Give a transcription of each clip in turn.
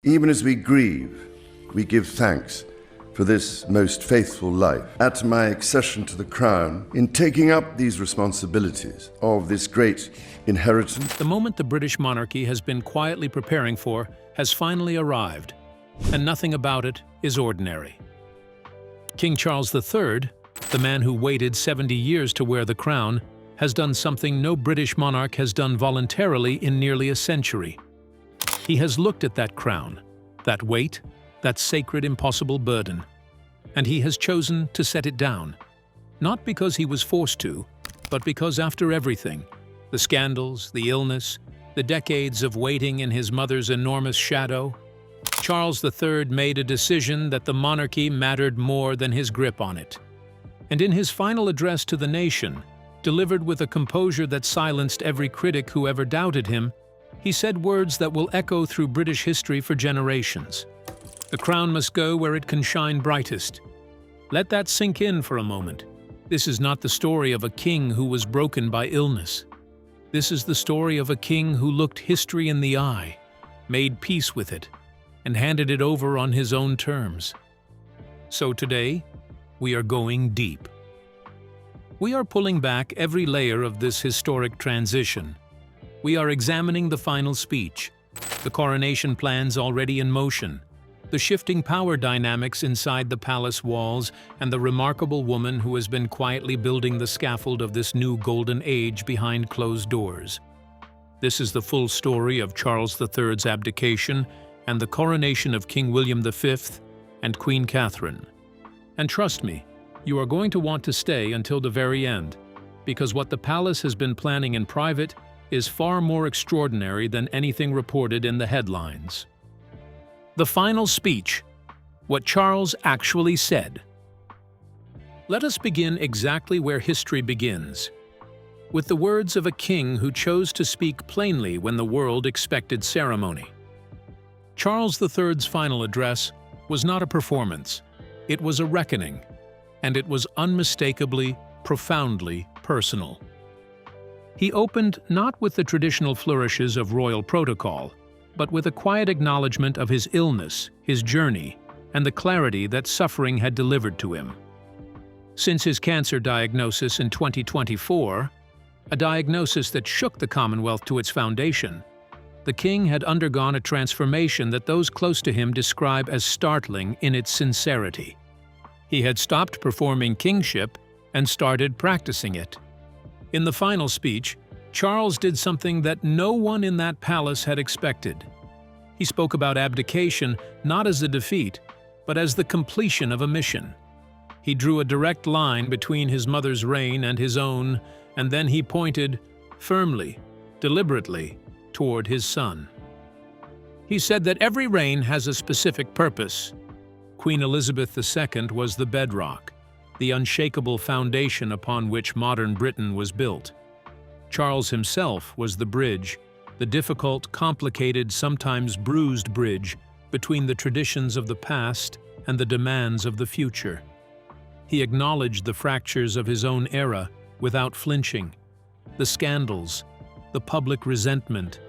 Even as we grieve, we give thanks for this most faithful life. At my accession to the crown, in taking up these responsibilities of this great inheritance, The moment the British monarchy has been quietly preparing for has finally arrived, and nothing about it is ordinary. King Charles III, the man who waited 70 years to wear the crown, has done something no British monarch has done voluntarily in nearly a century. He has looked at that crown, that weight, that sacred, impossible burden, and he has chosen to set it down, not because he was forced to, but because after everything, the scandals, the illness, the decades of waiting in his mother's enormous shadow, Charles III made a decision that the monarchy mattered more than his grip on it. And in his final address to the nation, delivered with a composure that silenced every critic who ever doubted him, he said words that will echo through British history for generations. The crown must go where it can shine brightest. Let that sink in for a moment. This is not the story of a king who was broken by illness. This is the story of a king who looked history in the eye, made peace with it, and handed it over on his own terms. So today, we are going deep. We are pulling back every layer of this historic transition. We are examining the final speech, the coronation plans already in motion, the shifting power dynamics inside the palace walls, and the remarkable woman who has been quietly building the scaffold of this new golden age behind closed doors. This is the full story of Charles III's abdication and the coronation of King William V and Queen Catherine. And trust me, you are going to want to stay until the very end, because what the palace has been planning in private is far more extraordinary than anything reported in the headlines. The final speech, what Charles actually said. Let us begin exactly where history begins, with the words of a king who chose to speak plainly when the world expected ceremony. Charles III's final address was not a performance, it was a reckoning, and it was unmistakably, profoundly personal. He opened not with the traditional flourishes of royal protocol, but with a quiet acknowledgement of his illness, his journey, and the clarity that suffering had delivered to him. Since his cancer diagnosis in 2024, a diagnosis that shook the Commonwealth to its foundation, the king had undergone a transformation that those close to him describe as startling in its sincerity. He had stopped performing kingship and started practicing it. In the final speech, Charles did something that no one in that palace had expected. He spoke about abdication not as a defeat, but as the completion of a mission. He drew a direct line between his mother's reign and his own, and then he pointed, firmly, deliberately, toward his son. He said that every reign has a specific purpose. Queen Elizabeth II was the bedrock, the unshakable foundation upon which modern Britain was built. Charles himself was the bridge, the difficult, complicated, sometimes bruised bridge between the traditions of the past and the demands of the future. He acknowledged the fractures of his own era without flinching, the scandals, the public resentment,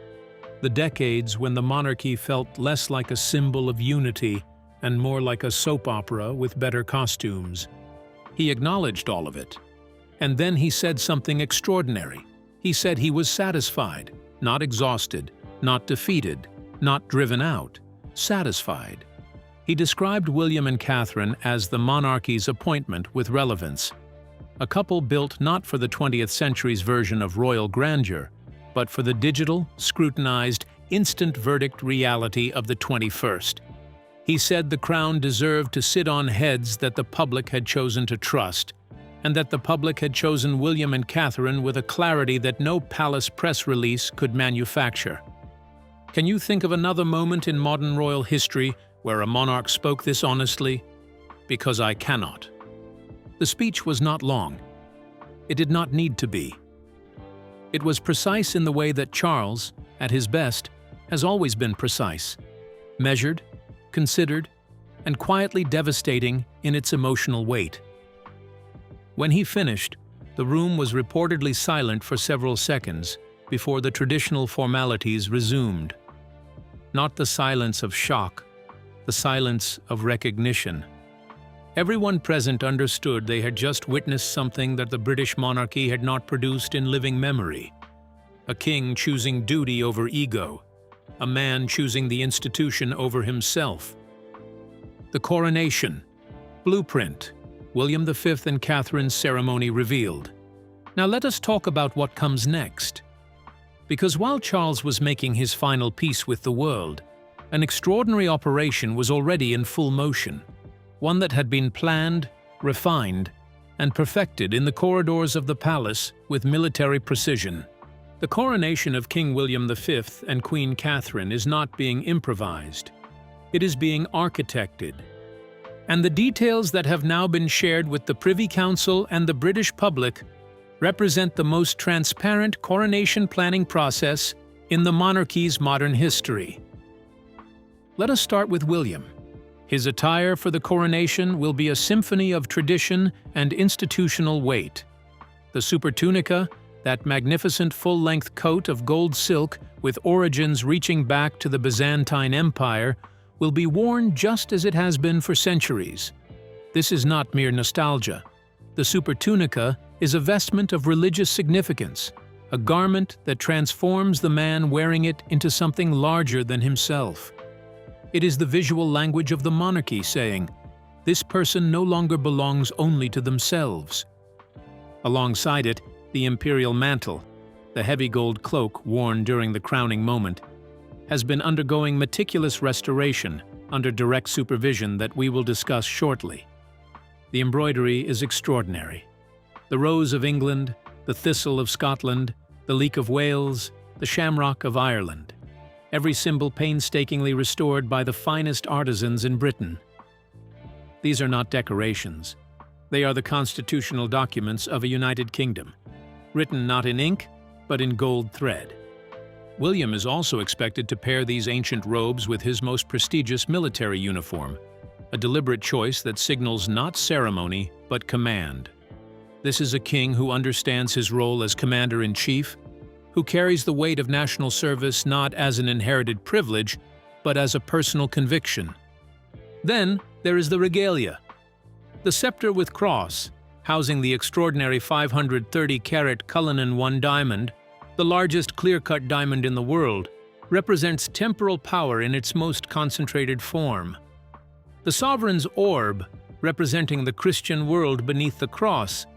the decades when the monarchy felt less like a symbol of unity and more like a soap opera with better costumes. He acknowledged all of it. And then he said something extraordinary. He said he was satisfied, not exhausted, not defeated, not driven out, satisfied. He described William and Catherine as the monarchy's appointment with relevance, a couple built not for the 20th century's version of royal grandeur, but for the digital, scrutinized, instant verdict reality of the 21st. He said the crown deserved to sit on heads that the public had chosen to trust, and that the public had chosen William and Catherine with a clarity that no palace press release could manufacture. Can you think of another moment in modern royal history where a monarch spoke this honestly? Because I cannot. The speech was not long. It did not need to be. It was precise in the way that Charles, at his best, has always been precise, measured, considered, and quietly devastating in its emotional weight. When he finished, the room was reportedly silent for several seconds before the traditional formalities resumed. not the silence of shock, the silence of recognition. Everyone present understood they had just witnessed something that the British monarchy had not produced in living memory. A king choosing duty over ego, a man choosing the institution over himself. The coronation, blueprint, William V and Catherine's ceremony revealed. Now let us talk about what comes next. Because while Charles was making his final peace with the world, an extraordinary operation was already in full motion, one that had been planned, refined, and perfected in the corridors of the palace with military precision. The coronation of King William V and Queen Catherine is not being improvised. It is being architected. And the details that have now been shared with the Privy Council and the British public represent the most transparent coronation planning process in the monarchy's modern history. Let us start with William. His attire for the coronation will be a symphony of tradition and institutional weight. The supertunica, that magnificent full-length coat of gold silk with origins reaching back to the Byzantine Empire, will be worn just as it has been for centuries. This is not mere nostalgia. The supertunica is a vestment of religious significance, a garment that transforms the man wearing it into something larger than himself. It is the visual language of the monarchy saying, this person no longer belongs only to themselves. Alongside it, the imperial mantle, the heavy gold cloak worn during the crowning moment, has been undergoing meticulous restoration under direct supervision that we will discuss shortly. The embroidery is extraordinary. The rose of England, the thistle of Scotland, the leek of Wales, the shamrock of Ireland. Every symbol painstakingly restored by the finest artisans in Britain. These are not decorations. They are the constitutional documents of a united kingdom, written not in ink, but in gold thread. William is also expected to pair these ancient robes with his most prestigious military uniform, a deliberate choice that signals not ceremony, but command. This is a king who understands his role as commander-in-chief, who carries the weight of national service not as an inherited privilege, but as a personal conviction. Then there is the regalia. The scepter with cross, housing the extraordinary 530-carat Cullinan 1 diamond, the largest clear-cut diamond in the world, represents temporal power in its most concentrated form. The sovereign's orb, representing the Christian world beneath the cross,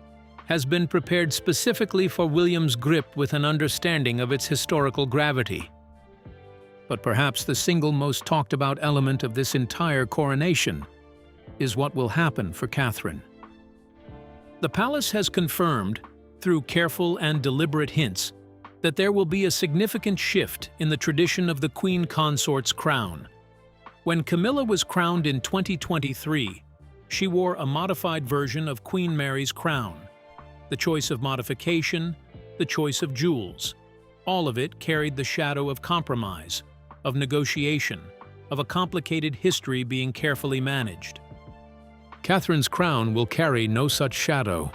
has been prepared specifically for William's grip with an understanding of its historical gravity. But perhaps the single most talked about element of this entire coronation is what will happen for Catherine. The palace has confirmed, through careful and deliberate hints, that there will be a significant shift in the tradition of the Queen Consort's crown. When Camilla was crowned in 2023, she wore a modified version of Queen Mary's crown. The choice of modification, the choice of jewels, all of it carried the shadow of compromise, of negotiation, of a complicated history being carefully managed. Catherine's crown will carry no such shadow.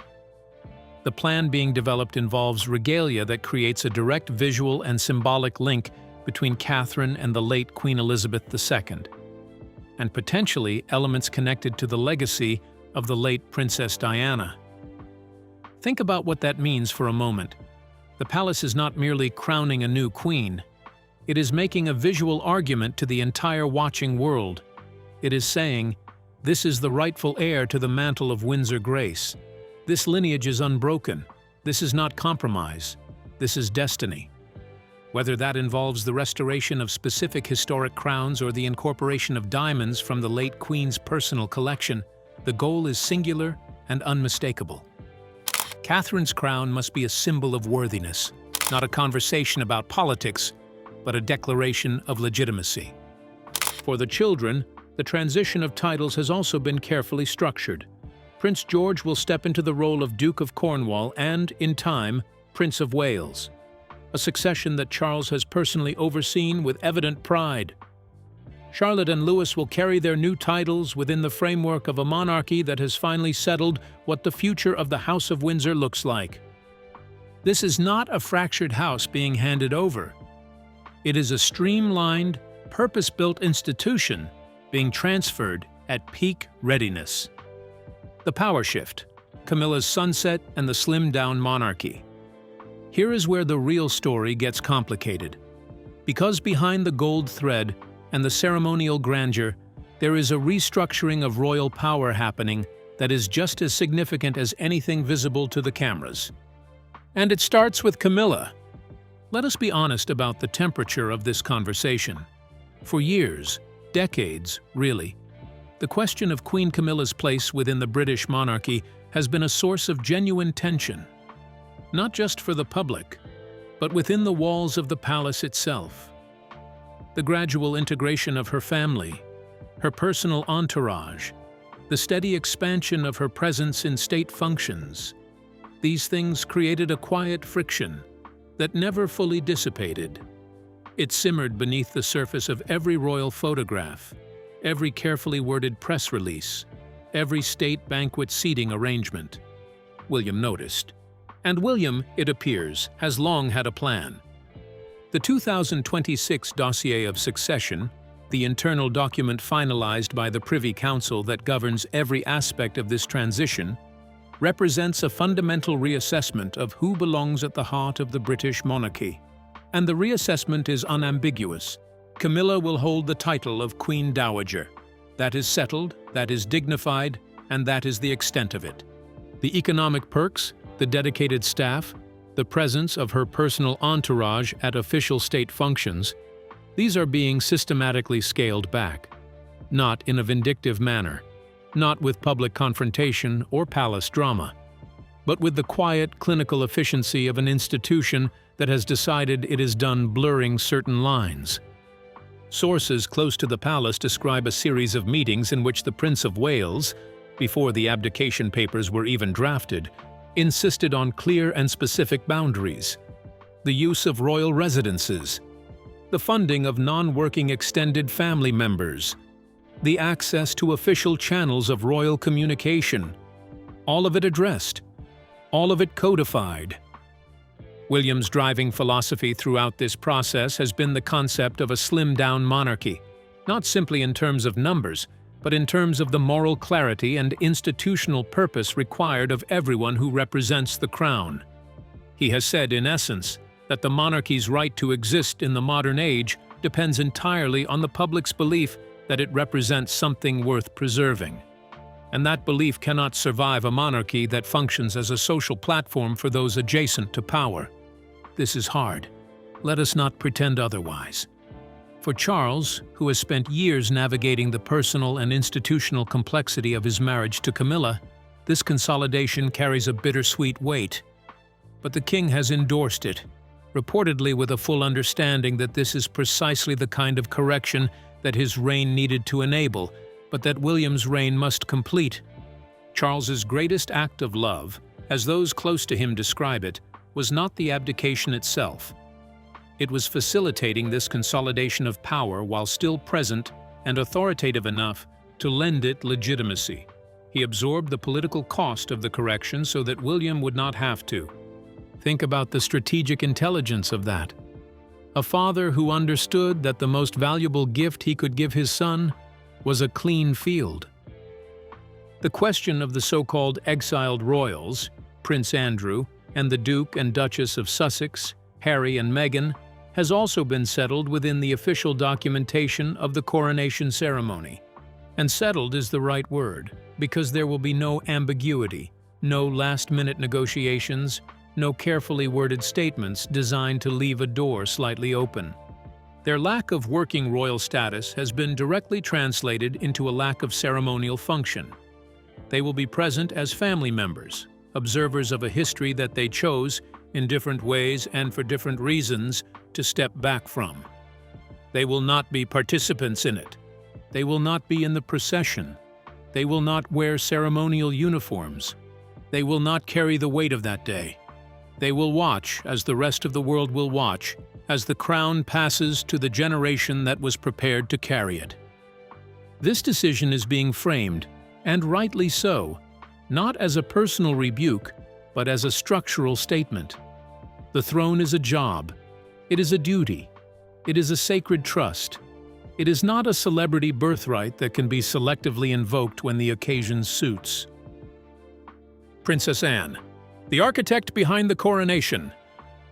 The plan being developed involves regalia that creates a direct visual and symbolic link between Catherine and the late Queen Elizabeth II, and potentially elements connected to the legacy of the late Princess Diana. Think about what that means for a moment. The palace is not merely crowning a new queen. It is making a visual argument to the entire watching world. It is saying, this is the rightful heir to the mantle of Windsor Grace. This lineage is unbroken. This is not compromise. This is destiny. Whether that involves the restoration of specific historic crowns or the incorporation of diamonds from the late Queen's personal collection, the goal is singular and unmistakable. Catherine's crown must be a symbol of worthiness, not a conversation about politics, but a declaration of legitimacy. For the children, the transition of titles has also been carefully structured. Prince George will step into the role of Duke of Cornwall and, in time, Prince of Wales, a succession that Charles has personally overseen with evident pride. Charlotte and Louis will carry their new titles within the framework of a monarchy that has finally settled what the future of the House of Windsor looks like. This is not a fractured house being handed over. It is a streamlined, purpose-built institution being transferred at peak readiness. The power shift, Camilla's sunset and the slimmed-down monarchy. Here is where the real story gets complicated. Because behind the gold thread and the ceremonial grandeur, there is a restructuring of royal power happening that is just as significant as anything visible to the cameras. And it starts with Camilla. Let us be honest about the temperature of this conversation. For years, decades, really, the question of Queen Camilla's place within the British monarchy has been a source of genuine tension, not just for the public, but within the walls of the palace itself. The gradual integration of her family, her personal entourage, the steady expansion of her presence in state functions, these things created a quiet friction that never fully dissipated. It simmered beneath the surface of every royal photograph, every carefully worded press release, every state banquet seating arrangement. William noticed. And William, it appears, has long had a plan. The 2026 Dossier of Succession, the internal document finalized by the Privy Council that governs every aspect of this transition, represents a fundamental reassessment of who belongs at the heart of the British monarchy. And the reassessment is unambiguous. Camilla will hold the title of Queen Dowager. That is settled, that is dignified, and that is the extent of it. The economic perks, the dedicated staff, the presence of her personal entourage at official state functions, these are being systematically scaled back. Not in a vindictive manner, not with public confrontation or palace drama, but with the quiet, clinical efficiency of an institution that has decided it is done blurring certain lines. Sources close to the palace describe a series of meetings in which the Prince of Wales, before the abdication papers were even drafted, insisted on clear and specific boundaries, the use of royal residences, the funding of non-working extended family members, the access to official channels of royal communication, all of it addressed, all of it codified. William's driving philosophy throughout this process has been the concept of a slimmed-down monarchy, not simply in terms of numbers, but in terms of the moral clarity and institutional purpose required of everyone who represents the crown. He has said, in essence, that the monarchy's right to exist in the modern age depends entirely on the public's belief that it represents something worth preserving. And that belief cannot survive a monarchy that functions as a social platform for those adjacent to power. This is hard. Let us not pretend otherwise. For Charles, who has spent years navigating the personal and institutional complexity of his marriage to Camilla, this consolidation carries a bittersweet weight. But the king has endorsed it, reportedly with a full understanding that this is precisely the kind of correction that his reign needed to enable, but that William's reign must complete. Charles's greatest act of love, as those close to him describe it, was not the abdication itself. It was facilitating this consolidation of power while still present and authoritative enough to lend it legitimacy. He absorbed the political cost of the correction so that William would not have to. Think about the strategic intelligence of that. A father who understood that the most valuable gift he could give his son was a clean field. The question of the so-called exiled royals, Prince Andrew, and the Duke and Duchess of Sussex, Harry and Meghan, has also been settled within the official documentation of the coronation ceremony. And settled is the right word, because there will be no ambiguity, no last-minute negotiations, no carefully worded statements designed to leave a door slightly open. Their lack of working royal status has been directly translated into a lack of ceremonial function. They will be present as family members, observers of a history that they chose, in different ways and for different reasons, to step back from. They will not be participants in it. They will not be in the procession. They will not wear ceremonial uniforms. They will not carry the weight of that day. They will watch, as the rest of the world will watch, as the crown passes to the generation that was prepared to carry it. This decision is being framed, and rightly so, not as a personal rebuke, but as a structural statement. The throne is a job. It is a duty. It is a sacred trust. It is not a celebrity birthright that can be selectively invoked when the occasion suits. Princess Anne, the architect behind the coronation.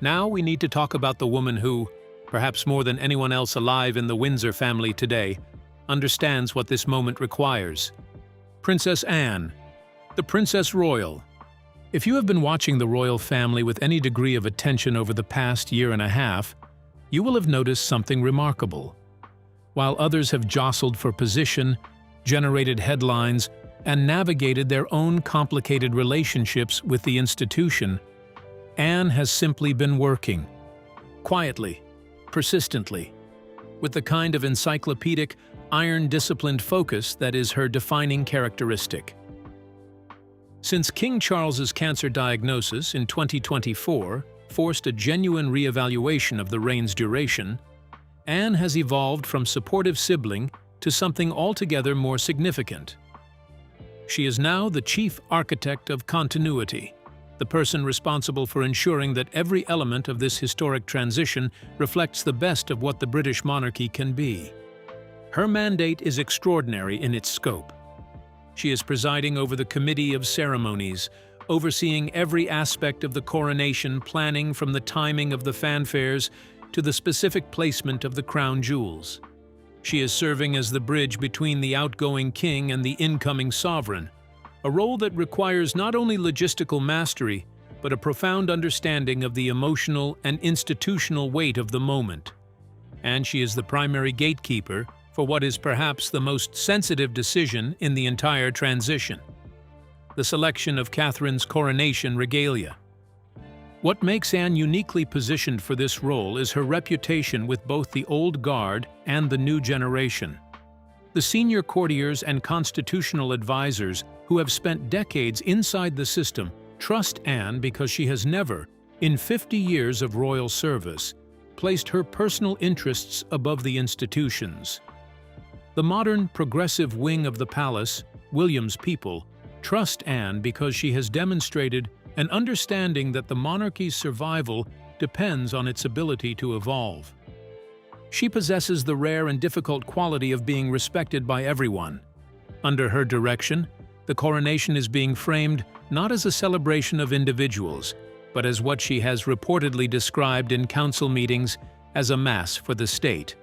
Now we need to talk about the woman who, perhaps more than anyone else alive in the Windsor family today, understands what this moment requires. Princess Anne, the Princess Royal. If you have been watching the royal family with any degree of attention over the past year and a half, you will have noticed something remarkable. While others have jostled for position, generated headlines, and navigated their own complicated relationships with the institution, Anne has simply been working, quietly, persistently, with the kind of encyclopedic, iron-disciplined focus that is her defining characteristic. Since King Charles's cancer diagnosis in 2024 forced a genuine re-evaluation of the reign's duration, Anne has evolved from supportive sibling to something altogether more significant. She is now the chief architect of continuity, the person responsible for ensuring that every element of this historic transition reflects the best of what the British monarchy can be. Her mandate is extraordinary in its scope. She is presiding over the Committee of Ceremonies, overseeing every aspect of the coronation, planning from the timing of the fanfares to the specific placement of the crown jewels. She is serving as the bridge between the outgoing king and the incoming sovereign, a role that requires not only logistical mastery, but a profound understanding of the emotional and institutional weight of the moment. And she is the primary gatekeeper for what is perhaps the most sensitive decision in the entire transition: the selection of Catherine's coronation regalia. What makes Anne uniquely positioned for this role is her reputation with both the old guard and the new generation. The senior courtiers and constitutional advisors who have spent decades inside the system trust Anne because she has never, in 50 years of royal service, placed her personal interests above the institutions. The modern, progressive wing of the palace, William's people, trust Anne because she has demonstrated an understanding that the monarchy's survival depends on its ability to evolve. She possesses the rare and difficult quality of being respected by everyone. Under her direction, the coronation is being framed not as a celebration of individuals, but as what she has reportedly described in council meetings as a mass for the state.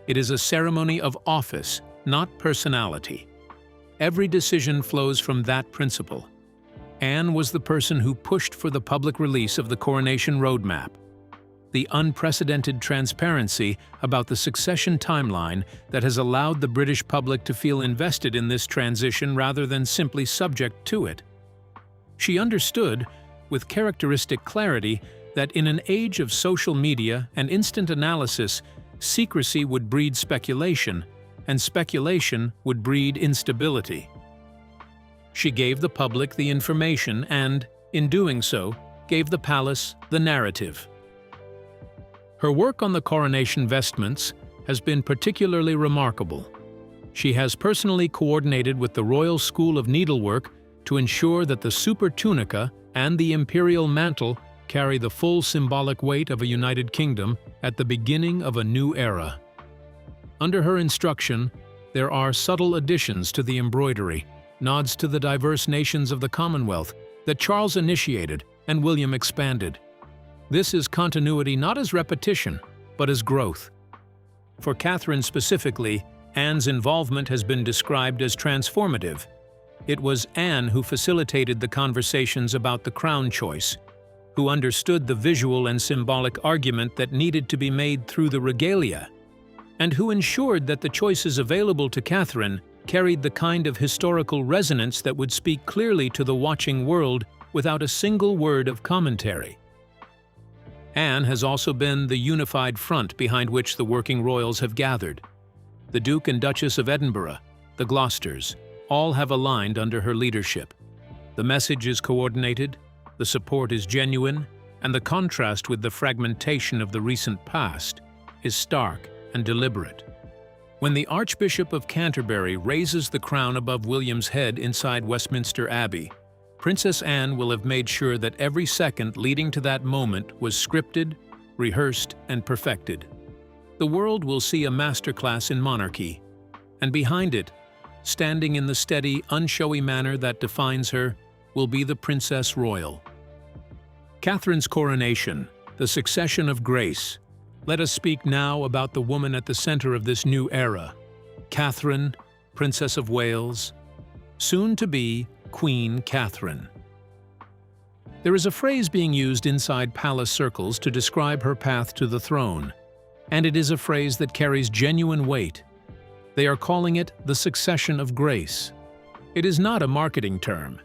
It is a ceremony of office, not personality. Every decision flows from that principle. Anne was the person who pushed for the public release of the coronation roadmap. The unprecedented transparency about the succession timeline that has allowed the British public to feel invested in this transition rather than simply subject to it. She understood, with characteristic clarity, that in an age of social media and instant analysis, secrecy would breed speculation, and speculation would breed instability. She gave the public the information and, in doing so, gave the palace the narrative. Her work on the coronation vestments has been particularly remarkable. She has personally coordinated with the Royal School of Needlework to ensure that the super tunica and the imperial mantle carry the full symbolic weight of a united kingdom at the beginning of a new era. Under her instruction, there are subtle additions to the embroidery, nods to the diverse nations of the Commonwealth that Charles initiated and William expanded. This is continuity not as repetition, but as growth. For Catherine specifically, Anne's involvement has been described as transformative. It was Anne who facilitated the conversations about the crown choice, who understood the visual and symbolic argument that needed to be made through the regalia, and who ensured that the choices available to Catherine carried the kind of historical resonance that would speak clearly to the watching world without a single word of commentary. Anne has also been the unified front behind which the working royals have gathered. The Duke and Duchess of Edinburgh, the Gloucesters, all have aligned under her leadership. The message is coordinated, the support is genuine, and the contrast with the fragmentation of the recent past is stark and deliberate. When the Archbishop of Canterbury raises the crown above William's head inside Westminster Abbey, Princess Anne will have made sure that every second leading to that moment was scripted, rehearsed, and perfected. the world will see a masterclass in monarchy, and behind it, standing in the steady, unshowy manner that defines her, will be the Princess Royal. Catherine's coronation, the succession of grace. Let us speak now about the woman at the center of this new era, Catherine, Princess of Wales, soon to be Queen Catherine. There is a phrase being used inside palace circles to describe her path to the throne, and it is a phrase that carries genuine weight. They are calling it the succession of grace. It is not a marketing term.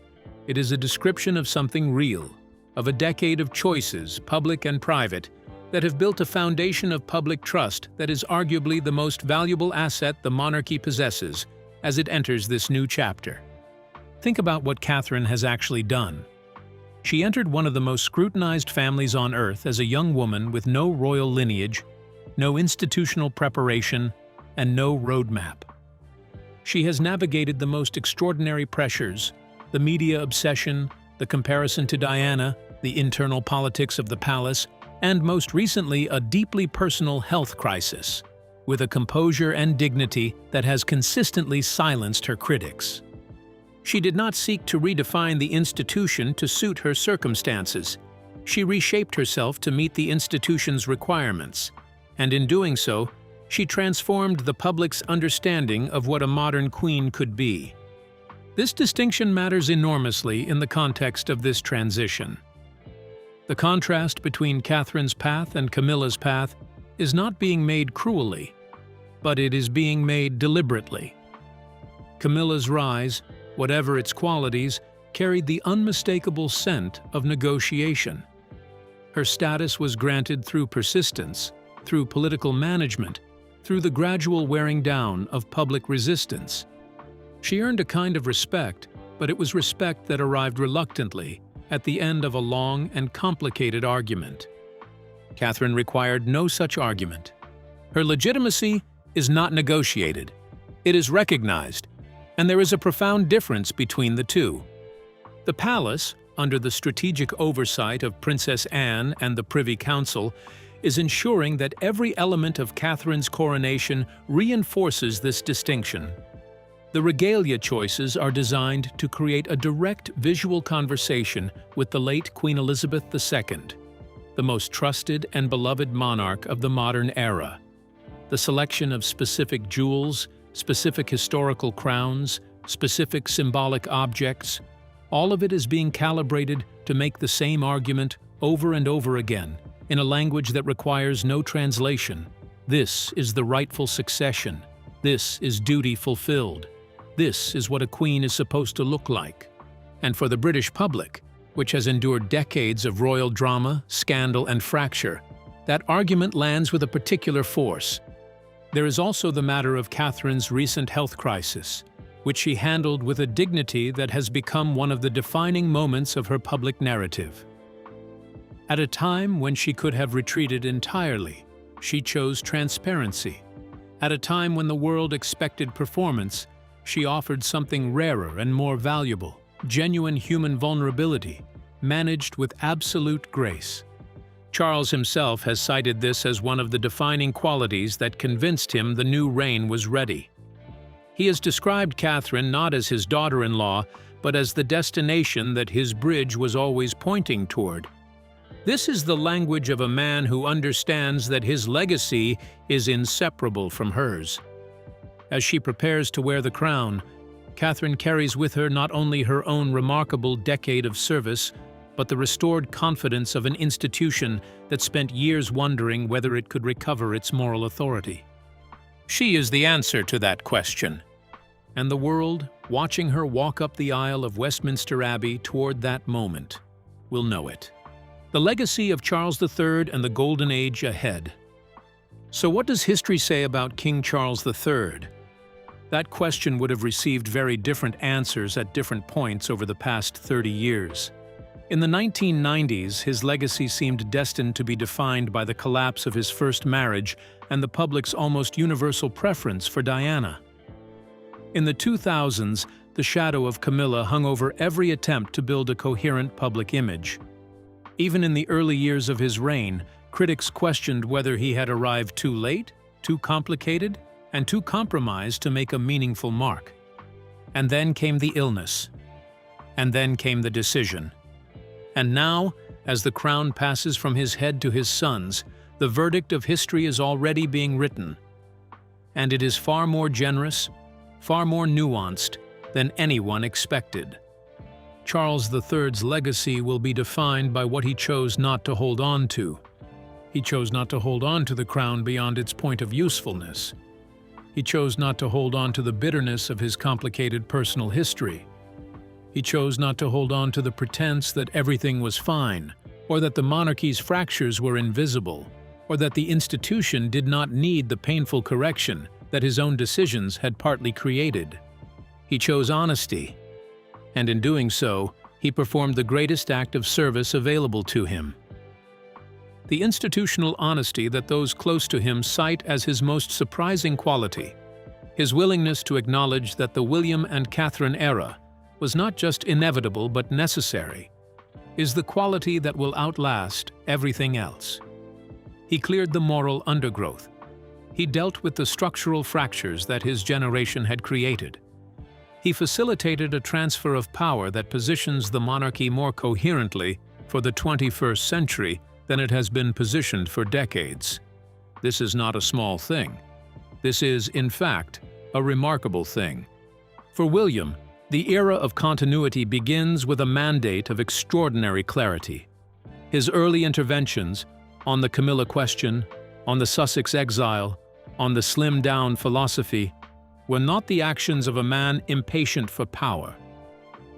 It is a description of something real, of a decade of choices, public and private, that have built a foundation of public trust that is arguably the most valuable asset the monarchy possesses as it enters this new chapter. Think about what Catherine has actually done. She entered one of the most scrutinized families on earth as a young woman with no royal lineage, no institutional preparation, and no roadmap. She has navigated the most extraordinary pressures, the media obsession, the comparison to Diana, the internal politics of the palace, and most recently a deeply personal health crisis, with a composure and dignity that has consistently silenced her critics. She did not seek to redefine the institution to suit her circumstances. She reshaped herself to meet the institution's requirements, and in doing so, she transformed the public's understanding of what a modern queen could be. This distinction matters enormously in the context of this transition. The contrast between Catherine's path and Camilla's path is not being made cruelly, but it is being made deliberately. Camilla's rise, whatever its qualities, carried the unmistakable scent of negotiation. Her status was granted through persistence, through political management, through the gradual wearing down of public resistance. She earned a kind of respect, but it was respect that arrived reluctantly at the end of a long and complicated argument. Catherine required no such argument. Her legitimacy is not negotiated. It is recognized, and there is a profound difference between the two. The palace, under the strategic oversight of Princess Anne and the Privy Council, is ensuring that every element of Catherine's coronation reinforces this distinction. The regalia choices are designed to create a direct visual conversation with the late Queen Elizabeth II, the most trusted and beloved monarch of the modern era. The selection of specific jewels, specific historical crowns, specific symbolic objects, all of it is being calibrated to make the same argument over and over again, in a language that requires no translation. This is the rightful succession. This is duty fulfilled. This is what a queen is supposed to look like. And for the British public, which has endured decades of royal drama, scandal, and fracture, that argument lands with a particular force. There is also the matter of Catherine's recent health crisis, which she handled with a dignity that has become one of the defining moments of her public narrative. At a time when she could have retreated entirely, she chose transparency. At a time when the world expected performance, she offered something rarer and more valuable, genuine human vulnerability, managed with absolute grace. Charles himself has cited this as one of the defining qualities that convinced him the new reign was ready. He has described Catherine not as his daughter-in-law, but as the destination that his bridge was always pointing toward. This is the language of a man who understands that his legacy is inseparable from hers. As she prepares to wear the crown, Catherine carries with her not only her own remarkable decade of service, but the restored confidence of an institution that spent years wondering whether it could recover its moral authority. She is the answer to that question, and the world, watching her walk up the aisle of Westminster Abbey toward that moment, will know it. The legacy of Charles III and the Golden Age ahead. So what does history say about King Charles III? That question would have received very different answers at different points over the past 30 years. In the 1990s, his legacy seemed destined to be defined by the collapse of his first marriage and the public's almost universal preference for Diana. In the 2000s, the shadow of Camilla hung over every attempt to build a coherent public image. Even in the early years of his reign, critics questioned whether he had arrived too late too complicated, and too compromised to make a meaningful mark. And then came the illness. And then came the decision. And now, as the crown passes from his head to his sons, the verdict of history is already being written. And it is far more generous, far more nuanced than anyone expected. Charles III's legacy will be defined by what he chose not to hold on to. He chose not to hold on to the crown beyond its point of usefulness. He chose not to hold on to the bitterness of his complicated personal history. He chose not to hold on to the pretense that everything was fine, or that the monarchy's fractures were invisible, or that the institution did not need the painful correction that his own decisions had partly created. He chose honesty, and in doing so, he performed the greatest act of service available to him. The institutional honesty that those close to him cite as his most surprising quality, his willingness to acknowledge that the William and Catherine era was not just inevitable but necessary, is the quality that will outlast everything else. He cleared the moral undergrowth. He dealt with the structural fractures that his generation had created. He facilitated a transfer of power that positions the monarchy more coherently for the 21st century than it has been positioned for decades. This is not a small thing. This is, in fact, a remarkable thing. For William, the era of continuity begins with a mandate of extraordinary clarity. His early interventions on the Camilla question, on the Sussex exile, on the slimmed-down philosophy, were not the actions of a man impatient for power.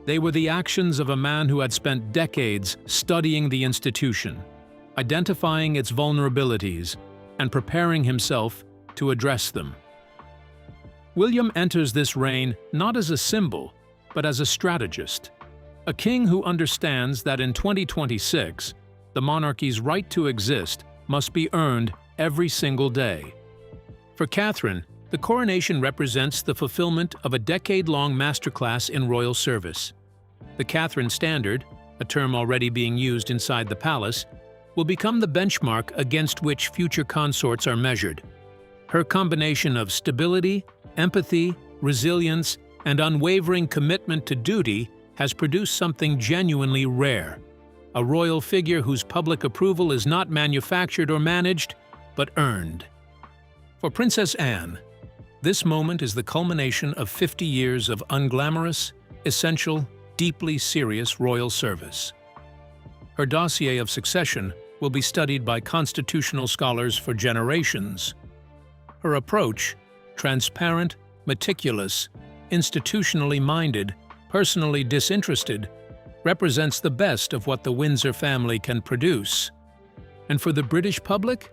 They were the actions of a man who had spent decades studying the institution, identifying its vulnerabilities, and preparing himself to address them. William enters this reign not as a symbol, but as a strategist, a king who understands that in 2026, the monarchy's right to exist must be earned every single day. For Catherine, the coronation represents the fulfillment of a decade-long masterclass in royal service. The Catherine Standard, a term already being used inside the palace, will become the benchmark against which future consorts are measured. Her combination of stability, empathy, resilience, and unwavering commitment to duty has produced something genuinely rare, a royal figure whose public approval is not manufactured or managed, but earned. For Princess Anne, this moment is the culmination of 50 years of unglamorous, essential, deeply serious royal service. Her dossier of succession will be studied by constitutional scholars for generations. Her approach, transparent, meticulous, institutionally minded, personally disinterested, represents the best of what the Windsor family can produce. And for the British public,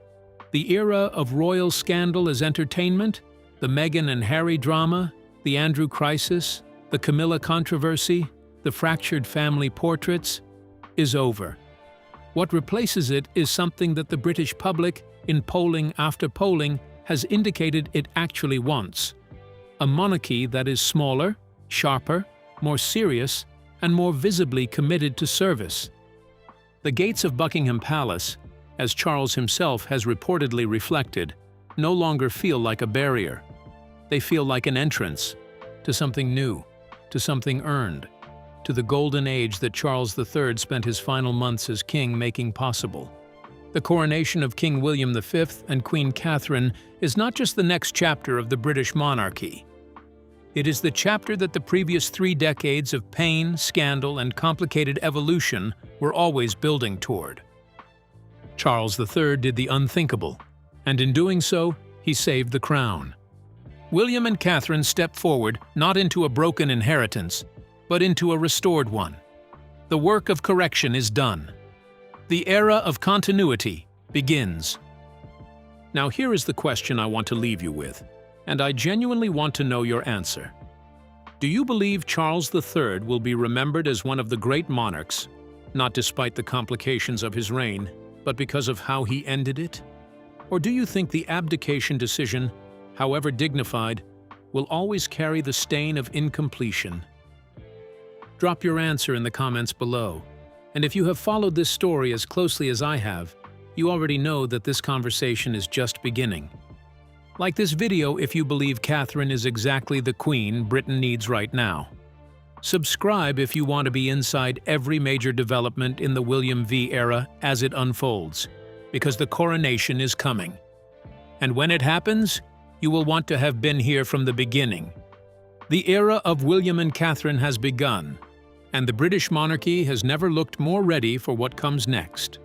the era of royal scandal as entertainment, the Meghan and Harry drama, the Andrew crisis, the Camilla controversy, the fractured family portraits, is over. What replaces it is something that the British public, in polling after polling, has indicated it actually wants: a monarchy that is smaller, sharper, more serious, and more visibly committed to service. The gates of Buckingham Palace, as Charles himself has reportedly reflected, no longer feel like a barrier. They feel like an entrance to something new, to something earned, to the golden age that Charles III spent his final months as king making possible. The coronation of King William V and Queen Catherine is not just the next chapter of the British monarchy. It is the chapter that the previous 3 decades of pain, scandal, and complicated evolution were always building toward. Charles III did the unthinkable, and in doing so, he saved the crown. William and Catherine stepped forward not into a broken inheritance, but into a restored one. The work of correction is done. The era of continuity begins. Now here is the question I want to leave you with, and I genuinely want to know your answer. Do you believe Charles III will be remembered as one of the great monarchs, not despite the complications of his reign, but because of how he ended it? Or do you think the abdication decision, however dignified, will always carry the stain of incompletion? Drop your answer in the comments below. And if you have followed this story as closely as I have, you already know that this conversation is just beginning. Like this video if you believe Catherine is exactly the queen Britain needs right now. Subscribe if you want to be inside every major development in the William V era as it unfolds, because the coronation is coming. And when it happens, you will want to have been here from the beginning. The era of William and Catherine has begun, and the British monarchy has never looked more ready for what comes next.